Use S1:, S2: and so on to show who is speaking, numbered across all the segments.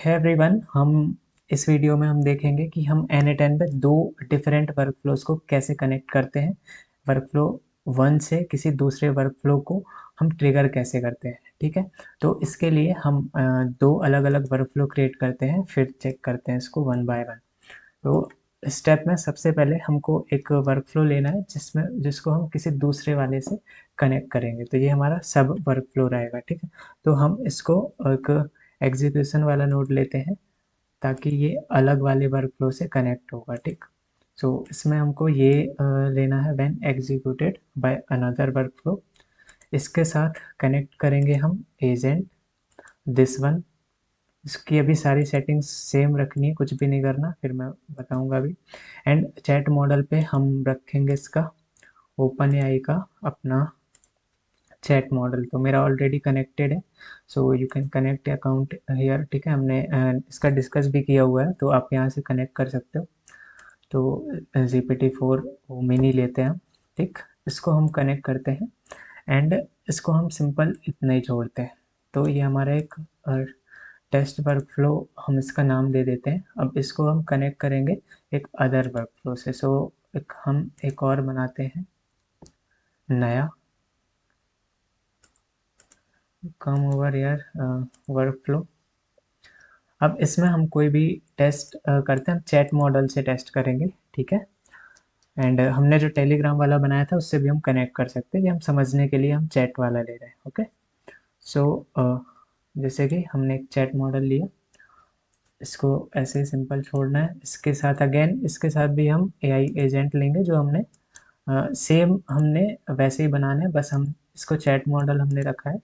S1: है एवरीवन। हम इस वीडियो में हम देखेंगे कि हम N8N पे दो डिफरेंट वर्कफ्लोज को कैसे कनेक्ट करते हैं। वर्कफ्लो वन से किसी दूसरे वर्कफ्लो को हम ट्रिगर कैसे करते हैं। ठीक है, तो इसके लिए हम दो अलग अलग वर्कफ्लो क्रिएट करते हैं, फिर चेक करते हैं इसको वन बाय वन। तो स्टेप में सबसे पहले हमको एक वर्कफ्लो लेना है जिसको हम किसी दूसरे वाले से कनेक्ट करेंगे। तो ये हमारा सब वर्कफ्लो रहेगा। ठीक है, तो हम इसको एक एग्जीक्यूशन वाला नोड लेते हैं ताकि ये अलग वाले वर्कफ्लो से कनेक्ट होगा। ठीक, सो इसमें हमको ये लेना है when executed by another workflow. इसके साथ कनेक्ट करेंगे हम एजेंट दिस वन। इसकी अभी सारी सेटिंग्स सेम रखनी है, कुछ भी नहीं करना, फिर मैं बताऊंगा अभी। एंड चैट मॉडल पे हम रखेंगे इसका ओपन एआई का अपना चैट मॉडल। तो मेरा ऑलरेडी कनेक्टेड है, so you can connect account here. ठीक है, हमने इसका डिस्कस भी किया हुआ है, तो आप यहाँ से कनेक्ट कर सकते हो। तो GPT-4 वो मिनी लेते हैं हम। ठीक, इसको हम कनेक्ट करते हैं एंड इसको हम सिंपल इतना ही छोड़ते हैं। तो ये हमारा एक टेस्ट वर्कफ्लो, हम इसका नाम दे देते हैं। अब इसको हम कनेक्ट करेंगे एक अदर वर्कफ्लो से। सो हम एक और बनाते हैं नया, कम ओवर यार वर्कफ्लो। अब इसमें हम कोई भी टेस्ट करते हैं, हम चैट मॉडल से टेस्ट करेंगे। ठीक है, एंड हमने जो टेलीग्राम वाला बनाया था उससे भी हम कनेक्ट कर सकते हैं। ये हम समझने के लिए हम चैट वाला ले रहे हैं। ओके, सो जैसे कि हमने एक चैट मॉडल लिया, इसको ऐसे ही सिंपल छोड़ना है। इसके साथ अगेन इसके साथ भी हम एआई एजेंट लेंगे जो हमने सेम हमने वैसे ही बनाना है, बस हम इसको चैट मॉडल हमने रखा है,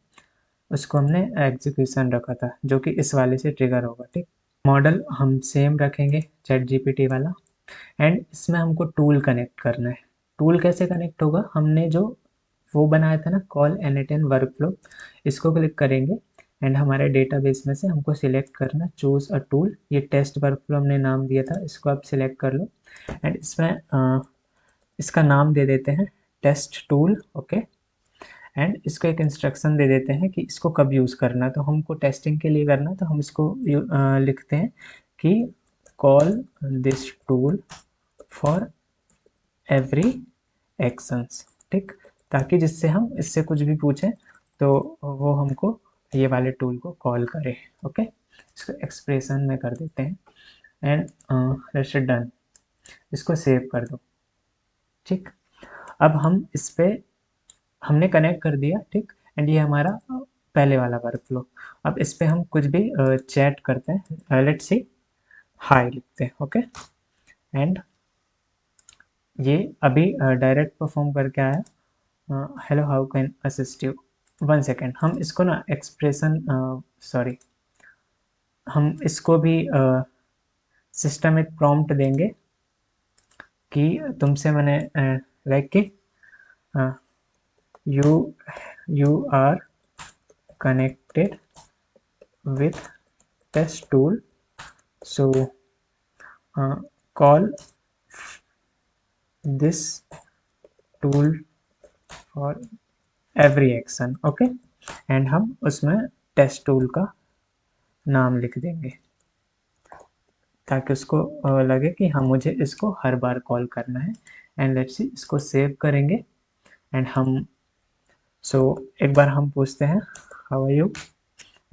S1: उसको हमने एग्जीक्यूशन रखा था जो कि इस वाले से ट्रिगर होगा। ठीक, मॉडल हम सेम रखेंगे चैट जीपीटी वाला। एंड इसमें हमको टूल कनेक्ट करना है। टूल कैसे कनेक्ट होगा, हमने जो वो बनाया था ना कॉल N8N वर्कफ्लो, इसको क्लिक करेंगे एंड हमारे डेटाबेस में से हमको सिलेक्ट करना चूज अ टूल। ये टेस्ट वर्कफ्लो हमने नाम दिया था, इसको आप सिलेक्ट कर लो एंड इसमें इसका नाम दे देते हैं टेस्ट टूल। ओके, एंड इसको एक इंस्ट्रक्शन दे देते हैं कि इसको कब यूज़ करना है। तो हमको टेस्टिंग के लिए करना है, तो हम इसको लिखते हैं कि call this tool for every actions. ठीक, ताकि जिससे हम इससे कुछ भी पूछें तो वो हमको ये वाले टूल को कॉल करे। ओके, इसको एक्सप्रेशन में कर देते हैं एंड लेट्स डन, इसको सेव कर दो। ठीक, अब हम इस पे हमने कनेक्ट कर दिया। ठीक, एंड ये हमारा पहले वाला वर्कफ्लो। अब इस पे हम कुछ भी चैट करते हैं, लेट्स सी हाय लिखते हैं। ओके, एंड ये अभी डायरेक्ट परफॉर्म करके आया, hello how can assist you. One second, हम इसको ना एक्सप्रेशन सॉरी, हम इसको भी सिस्टम एक प्रॉम्प्ट देंगे कि तुमसे मैंने लाइक कि you you are connected with test tool, so call this tool for every action. Okay, and हम उसमें टेस्ट टूल का नाम लिख देंगे ताकि उसको लगे कि हाँ मुझे इसको हर बार कॉल करना है। एंड लेट्स सी, इसको सेव करेंगे एंड हम एक बार हम पूछते हैं how are you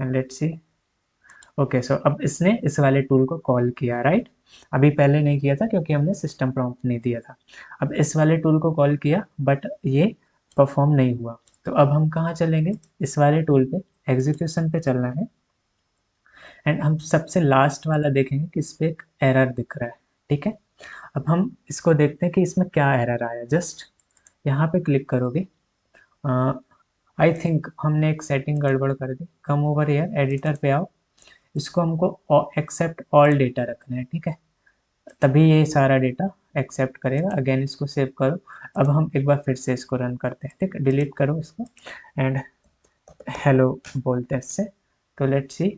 S1: and let's see. Okay, so अब इसने इस वाले टूल को कॉल किया, राइट। अभी पहले नहीं किया था क्योंकि हमने सिस्टम प्रॉम्प्ट नहीं दिया था। अब इस वाले टूल को कॉल किया बट ये परफॉर्म नहीं हुआ। तो अब हम कहाँ चलेंगे, इस वाले टूल पे एग्जीक्यूशन पे चलना है एंड हम सबसे लास्ट वाला देखेंगे कि इस पे एक एरर दिख रहा है। ठीक है, अब हम इसको देखते हैं कि इसमें क्या एरर आया। जस्ट यहाँ पे क्लिक करोगे, आई थिंक हमने एक सेटिंग गड़बड़ कर दी। कम ओवर एयर एडिटर पे आओ, इसको हमको एक्सेप्ट ऑल डेटा रखना है। ठीक है, तभी ये सारा डेटा एक्सेप्ट करेगा। अगेन इसको सेव करो। अब हम एक बार फिर से इसको रन करते हैं। ठीक है, डिलीट करो इसको एंड हेलो बोलते हैं इससे। तो लेट्स सी,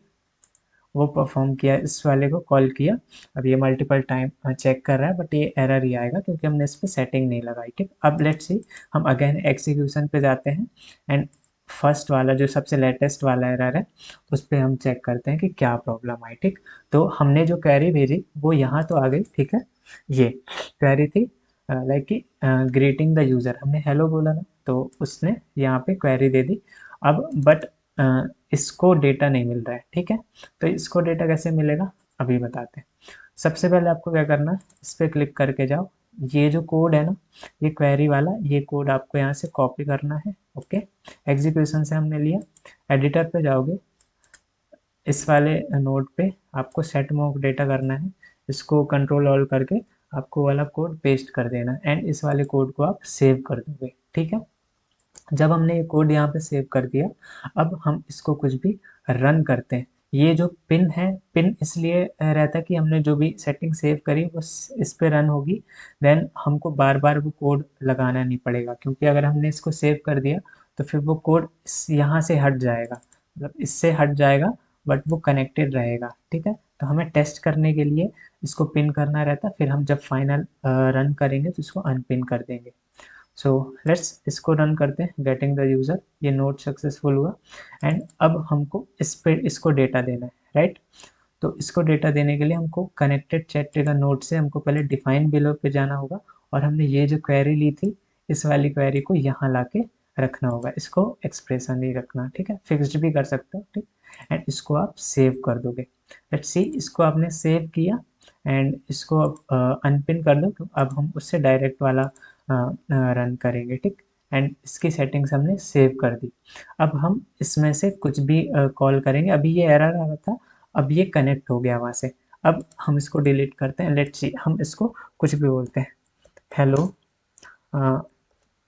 S1: वो परफॉर्म किया, इस वाले को कॉल किया। अब ये मल्टीपल टाइम चेक कर रहा है बट ये एरर ही आएगा क्योंकि हमने इस पर सेटिंग नहीं लगाई। ठीक, अब लेट्स सी, हम अगेन एग्जीक्यूशन पे जाते हैं एंड फर्स्ट वाला जो सबसे लेटेस्ट वाला एरर है उस पर हम चेक करते हैं कि क्या प्रॉब्लम आई। ठीक, तो हमने जो क्वेरी भेजी वो यहाँ तो आ गई। ठीक है, ये क्वेरी थी लाइक कि ग्रीटिंग द यूज़र, हमने हेलो बोला ना, तो उसने यहाँ पे क्वेरी दे दी। अब बट इसको डेटा नहीं मिल रहा है। ठीक है, तो इसको डेटा कैसे मिलेगा अभी बताते हैं। सबसे पहले आपको क्या करना है, इस पर क्लिक करके जाओ, ये जो कोड है ना, ये क्वेरी वाला, ये कोड आपको यहाँ से कॉपी करना है। ओके, एग्जीक्यूशन से हमने लिया, एडिटर पे जाओगे, इस वाले नोड पे आपको सेट मॉक डेटा करना है, इसको कंट्रोल ऑल करके आपको वाला कोड पेस्ट कर देना है एंड इस वाले कोड को आप सेव कर दोगे। ठीक है, जब हमने ये कोड यहाँ पे सेव कर दिया, अब हम इसको कुछ भी रन करते हैं। ये जो पिन है, पिन इसलिए रहता है कि हमने जो भी सेटिंग सेव करी वो इस पे रन होगी, देन हमको बार बार वो कोड लगाना नहीं पड़ेगा, क्योंकि अगर हमने इसको सेव कर दिया तो फिर वो कोड यहाँ से हट जाएगा, मतलब इससे हट जाएगा, बट वो कनेक्टेड रहेगा। ठीक है, तो हमें टेस्ट करने के लिए इसको पिन करना रहता है, फिर हम जब फाइनल रन करेंगे तो इसको अनपिन कर देंगे। सो लेट्स इसको रन करते हैं, गेटिंग द यूज़र, ये नोट सक्सेसफुल हुआ एंड अब हमको इस पे इसको डेटा देना है, राइट। तो इसको डेटा देने के लिए हमको कनेक्टेड चैट ट्रिगर नोड से हमको पहले डिफाइन बिलो पे जाना होगा और हमने ये जो क्वेरी ली थी इस वाली क्वेरी को यहाँ ला के रखना होगा, इसको एक्सप्रेशन ही रखना। ठीक है, फिक्स्ड भी कर सकते हो। ठीक, एंड इसको आप सेव कर दोगे। लेट्स सी, इसको आपने सेव किया एंड इसको अब अनपिन कर दो, तो अब हम उससे डायरेक्ट वाला रन करेंगे। ठीक, एंड इसकी सेटिंग्स हमने सेव कर दी। अब हम इसमें से कुछ भी कॉल करेंगे, अभी ये एरर आ रहा था, अब ये कनेक्ट हो गया वहाँ से। अब हम इसको डिलीट करते हैं, लेट्स सी, हम इसको कुछ भी बोलते हैं, hello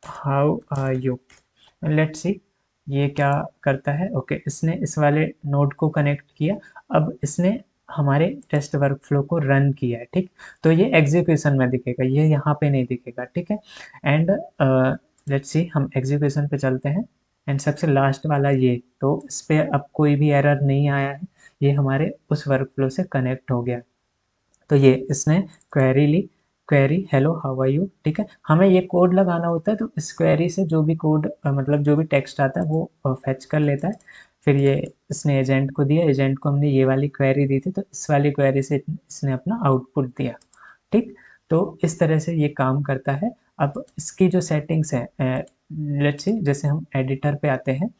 S1: how are you, let's see ये क्या करता है। ओके, इसने इस वाले नोड को कनेक्ट किया, अब इसने हमारे टेस्ट वर्कफ्लो को रन किया है। ठीक, तो ये एग्जीक्यूशन में दिखेगा, ये यहाँ पे नहीं दिखेगा। ठीक है, एंड लेट्स सी, हम एग्जीक्यूशन पे चलते हैं एंड सबसे लास्ट वाला ये, तो इस पे अब कोई भी एरर नहीं आया है, ये हमारे उस वर्कफ्लो से कनेक्ट हो गया। तो ये इसने क्वेरी ली, query hello how are you. ठीक है, हमें ये कोड लगाना होता है, तो इस क्वेरी से जो भी कोड मतलब जो भी टेक्स्ट आता है वो फेच कर लेता है। फिर ये इसने एजेंट को दिया, एजेंट को हमने ये वाली क्वेरी दी थी, तो इस वाली क्वेरी से इसने अपना आउटपुट दिया। ठीक, तो इस तरह से ये काम करता है। अब इसकी जो सेटिंग्स है, लेट्स सी, जैसे हम एडिटर पे आते हैं,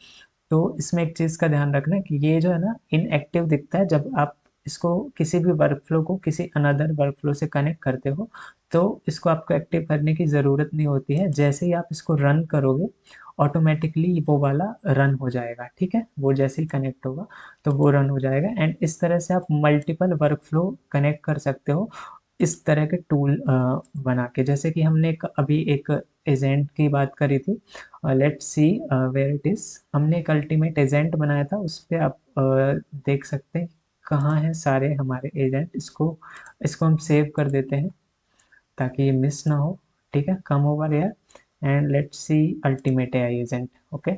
S1: तो इसमें एक चीज़ का ध्यान रखना कि ये जो है ना इनएक्टिव दिखता है जब आप इसको किसी भी वर्कफ्लो को किसी अनदर वर्कफ्लो से कनेक्ट करते हो, तो इसको आपको एक्टिव करने की ज़रूरत नहीं होती है। जैसे ही आप इसको रन करोगे ऑटोमेटिकली वो वाला रन हो जाएगा। ठीक है, वो जैसे ही कनेक्ट होगा तो वो रन हो जाएगा एंड इस तरह से आप मल्टीपल वर्कफ्लो कनेक्ट कर सकते हो इस तरह के टूल बना के। जैसे कि हमने अभी एक एजेंट की बात करी थी, let's see where it is, हमने एक अल्टीमेट एजेंट बनाया था, उस पर आप देख सकते हैं कहाँ हैं सारे हमारे एजेंट। इसको इसको हम सेव कर देते हैं ताकि ये मिस ना हो। ठीक है, come over here and let's see ultimate AI agent. Okay,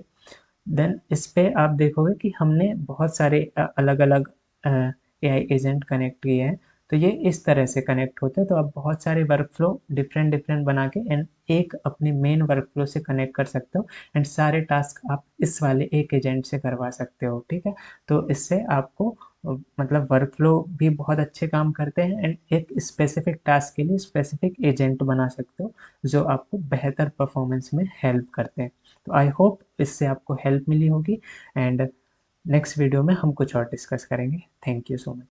S1: then इस पे आप देखोगे कि हमने बहुत सारे अलग अलग एआई एजेंट कनेक्ट किए हैं, तो ये इस तरह से कनेक्ट होते हैं। तो आप बहुत सारे वर्कफ्लो डिफरेंट डिफरेंट बना के एंड एक अपनी मेन वर्कफ्लो से कनेक्ट कर सकते हो एंड सारे टास्क आप इस वाले एक एजेंट से करवा सकते हो। ठीक है, तो इससे आपको मतलब वर्कफ्लो भी बहुत अच्छे काम करते हैं एंड एक स्पेसिफिक टास्क के लिए स्पेसिफिक एजेंट बना सकते हो जो आपको बेहतर परफॉर्मेंस में हेल्प करते हैं। तो आई होप इससे आपको हेल्प मिली होगी एंड नेक्स्ट वीडियो में हम कुछ और डिस्कस करेंगे। Thank you so much.